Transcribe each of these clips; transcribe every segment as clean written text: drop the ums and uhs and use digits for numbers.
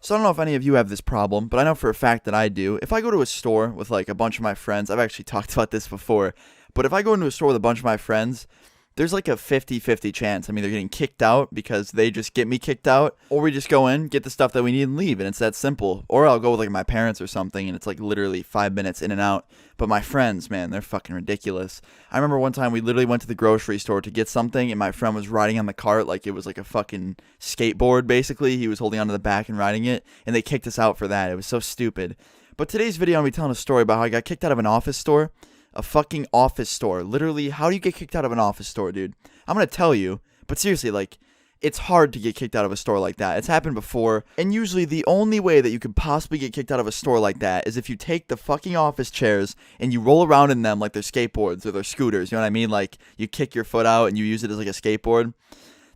So I don't know if any of you have this problem, but I know for a fact that I do. If I go to a store with like a bunch of my friends, I've actually talked about this before, but if I go into a store with a bunch of my friends, there's like a 50-50 chance I'm either getting kicked out because they just get me kicked out, or we just go in, get the stuff that we need and leave, and it's that simple. Or I'll go with like my parents or something, and it's like literally 5 minutes in and out. But my friends, man, they're fucking ridiculous. I remember one time we literally went to the grocery store to get something, and my friend was riding on the cart like it was like a fucking skateboard, basically. He was holding onto the back and riding it, and they kicked us out for that. It was so stupid. But today's video, I'm going to be telling a story about how I got kicked out of an office store. A fucking office store. Literally, how do you get kicked out of an office store, dude? I'm gonna tell you, but seriously, like, it's hard to get kicked out of a store like that. It's happened before, and usually the only way that you could possibly get kicked out of a store like that is if you take the fucking office chairs and you roll around in them like they're skateboards or they're scooters, you know what I mean? Like, you kick your foot out and you use it as like a skateboard.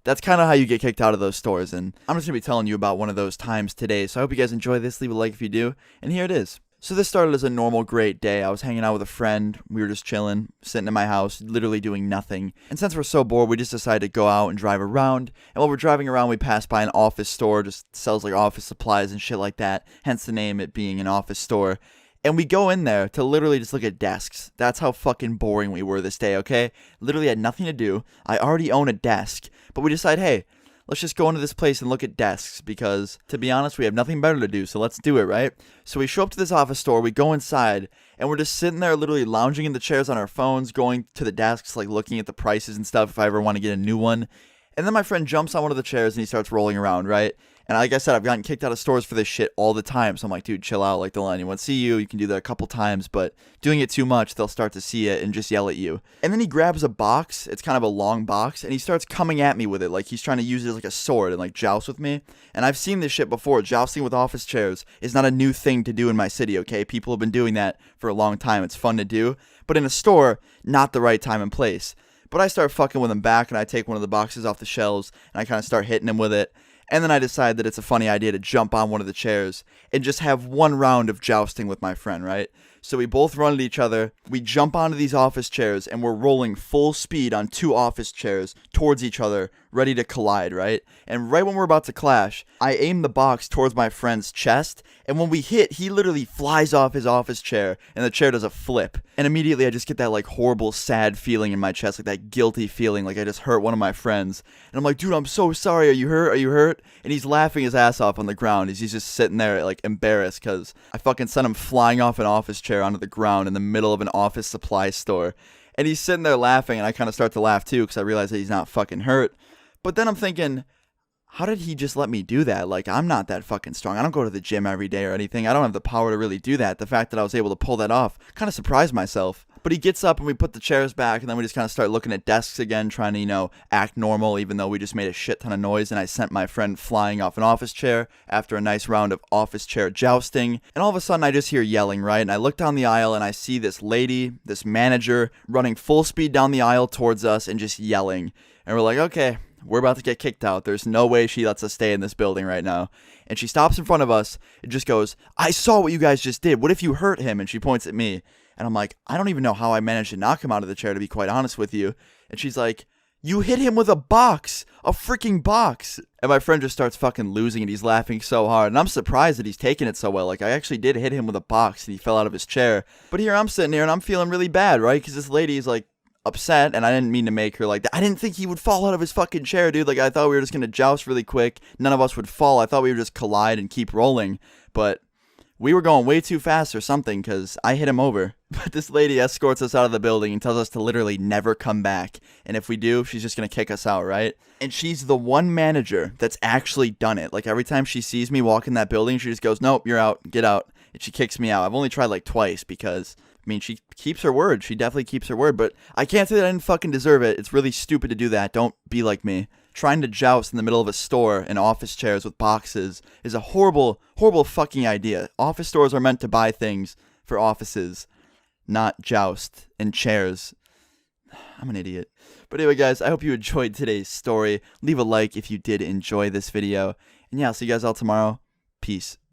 That's kind of how you get kicked out of those stores, and I'm just gonna be telling you about one of those times today, so I hope you guys enjoy this. Leave a like if you do, and here it is. So this started as a normal great day. I was hanging out with a friend. We were just chilling, sitting in my house, literally doing nothing. And since we're so bored, we just decided to go out and drive around. And while we're driving around, we passed by an office store, just sells like office supplies and shit like that. Hence the name, it being an office store. And we go in there to literally just look at desks. That's how fucking boring we were this day, okay? Literally had nothing to do. I already own a desk. But we decide, hey, let's just go into this place and look at desks because, to be honest, we have nothing better to do, so let's do it, right? So we show up to this office store, we go inside, and we're just sitting there literally lounging in the chairs on our phones, going to the desks, like looking at the prices and stuff if I ever want to get a new one. And then my friend jumps on one of the chairs and he starts rolling around, right? And like I said, I've gotten kicked out of stores for this shit all the time. So I'm like, dude, chill out. Like, they'll let anyone see you. You can do that a couple times, but doing it too much, they'll start to see it and just yell at you. And then he grabs a box. It's kind of a long box. And he starts coming at me with it. Like, he's trying to use it as like a sword and like joust with me. And I've seen this shit before. Jousting with office chairs is not a new thing to do in my city, okay? People have been doing that for a long time. It's fun to do. But in a store, not the right time and place. But I start fucking with him back, and I take one of the boxes off the shelves, and I kind of start hitting him with it. And then I decide that it's a funny idea to jump on one of the chairs and just have one round of jousting with my friend, right? So we both run at each other, we jump onto these office chairs, and we're rolling full speed on two office chairs towards each other, ready to collide, right? And right when we're about to clash, I aim the box towards my friend's chest, and when we hit, he literally flies off his office chair, and the chair does a flip. And immediately I just get that like horrible, sad feeling in my chest, like that guilty feeling, like I just hurt one of my friends. And I'm like, dude, I'm so sorry, are you hurt? Are you hurt? And he's laughing his ass off on the ground. He's just sitting there like embarrassed because I fucking sent him flying off an office chair onto the ground in the middle of an office supply store. And he's sitting there laughing, and I kind of start to laugh too because I realize that he's not fucking hurt. But then I'm thinking, how did he just let me do that? Like, I'm not that fucking strong. I don't go to the gym every day or anything. I don't have the power to really do that. The fact that I was able to pull that off kind of surprised myself. But he gets up and we put the chairs back, and then we just kind of start looking at desks again, trying to, act normal, even though we just made a shit ton of noise. And I sent my friend flying off an office chair after a nice round of office chair jousting. And all of a sudden, I just hear yelling, right? And I look down the aisle and I see this lady, this manager, running full speed down the aisle towards us and just yelling. And we're like, okay, we're about to get kicked out. There's no way she lets us stay in this building right now. And she stops in front of us and just goes, I saw what you guys just did. What if you hurt him? And she points at me. And I'm like, I don't even know how I managed to knock him out of the chair, to be quite honest with you. And she's like, you hit him with a box, a freaking box. And my friend just starts fucking losing it. He's laughing so hard. And I'm surprised that he's taking it so well. Like, I actually did hit him with a box and he fell out of his chair. But here I'm sitting here and I'm feeling really bad, right? Because this lady is like upset, and I didn't mean to make her like that. I didn't think he would fall out of his fucking chair, dude. Like, I thought we were just going to joust really quick. None of us would fall. I thought we would just collide and keep rolling. But we were going way too fast or something because I hit him over. But this lady escorts us out of the building and tells us to literally never come back. And if we do, she's just going to kick us out, right? And she's the one manager that's actually done it. Like, every time she sees me walk in that building, she just goes, nope, you're out, get out. And she kicks me out. I've only tried like twice because, I mean, she keeps her word. She definitely keeps her word. But I can't say that I didn't fucking deserve it. It's really stupid to do that. Don't be like me. Trying to joust in the middle of a store in office chairs with boxes is a horrible, horrible fucking idea. Office stores are meant to buy things for offices, not joust in chairs. I'm an idiot. But anyway, guys, I hope you enjoyed today's story. Leave a like if you did enjoy this video. And yeah, I'll see you guys all tomorrow. Peace.